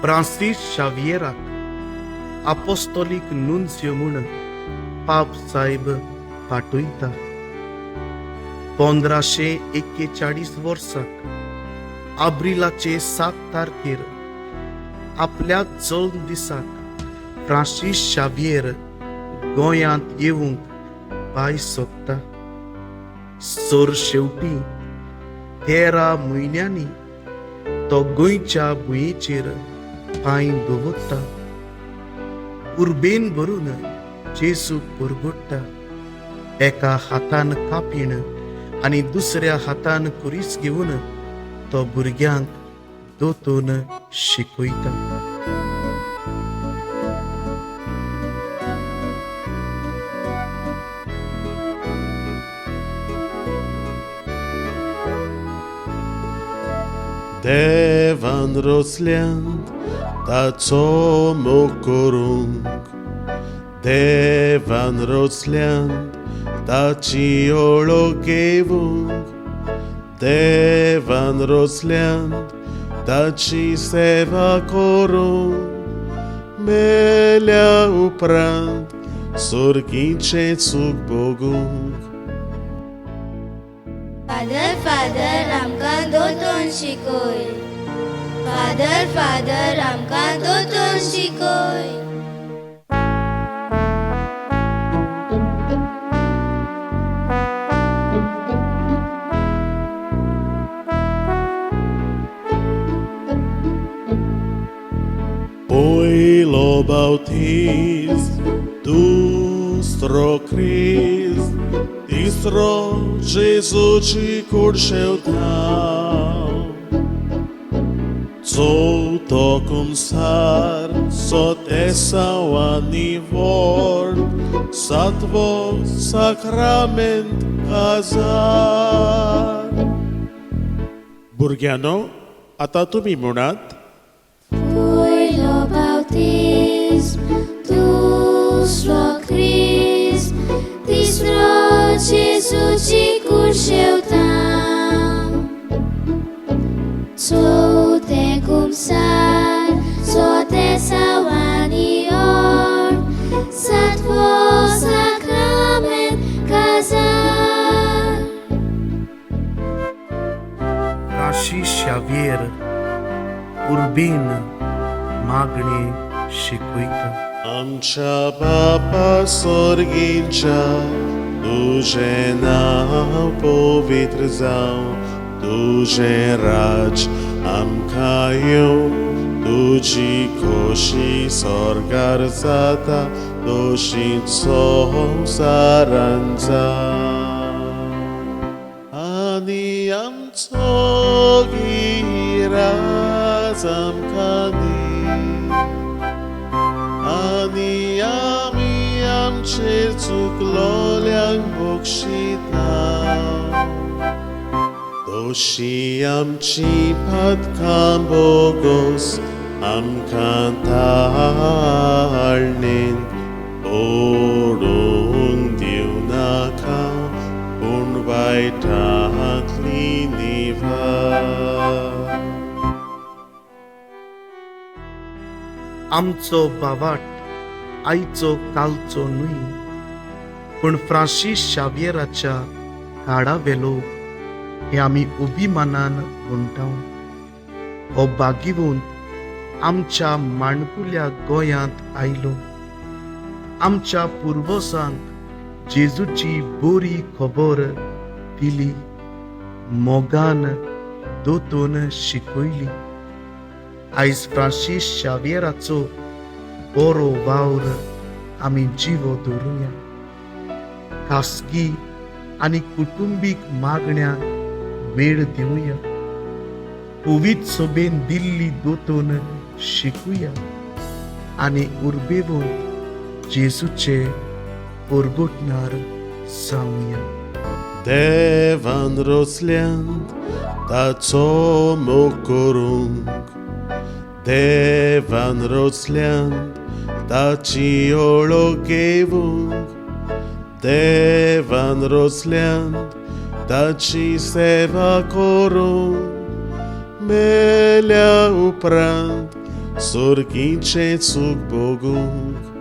Francis शावियराक आपोस्तोलीक नुन्सियो म्हूण पाप साहेब पाठयता. 1541 वर्साक एप्रिलाचे 7 तारखेर आपल्या जल्म दिसाक फ्रांसीस शावियर गोंयांत येवंक भायर सरता. सर शेवटी 13 म्हयन्यांनी तो गोंयच्या भुंयेचेर पांय दवरता. उर्बेन भरून जेजूक परगट्टा. एका हातान कापीण आनी दुसऱ्या हातान कुरीस घेवन तो भुरग्यांक दोतोन शिकयता. देवान रचल्यांत ताचो मोग करूंक, देवान रचल्यांत ताची ओळख घेवंक, देवान रचल्यांत ताची सेवा करूंक, मेल्या उपरांत सर्गीचें सूख भोगूंक. फादर आमकां दोतोन शिकय. फादर आमकां दोतोन शिकय. Pojlo bautiz, dustro kriz, istro Jezuci kuršev tam. Co to kumsar, so tesawani vord, satvo sakrament kazar. Burgiano, आता तुम्ही म्हणात. Pojlo bautism, dustro kriz, istro Jezuci kuršev tam. Co te kumsar, co te sawani or, satvo sakrament kazar. Francis Xavier उर्बेन मागणे शिकयता. आमच्या बापा स्वर्गीच्या तुझें नांव पवित्र जावं, तुझें राज आमकां येवं, तुजी खोशी स्वर्गार जाता तशींच संवसारान जावं. आनी आमचो गिराज आमकां दी, आनी आमी आमचेर चुकलोल्यांक बक्षिता. तशी आमची पातकां बोगोस आमकां ताळणेन ओडूंक दिवं नाका, पूण वायटांतली निवार. आमचो बावाट आयचो कालचो न्हय, पूण फ्रांसीस शावियराच्या काळावेलो हे आमी अभिमानान म्हणटाव. हो भाग्यवंत आमच्या माणकुल्या गोंयांत आयलो. आमच्या पुर्वजांक जेजूची बरी खबर दिली, मोगान दोतोन शिकयली. आयज फ्रांसीस शावियराचो बरो वावर आमी जिवो धरुया. खासगी आनी कुटुंबीक मागण्यांक वेळ दिवया. पवित्र सभेन दिल्ली दोतोन शिकुया आनी उर्बेवंत जेजूचे परगटणार जावया. देवान रचल्यांत ताचो मोग करूंक, देवान रचल्यांत ताची ओळख घेवंक, देवान रचल्यांत ताची सेवा करूंक, मेल्या उपरांत szorkintsétszuk Bogunk,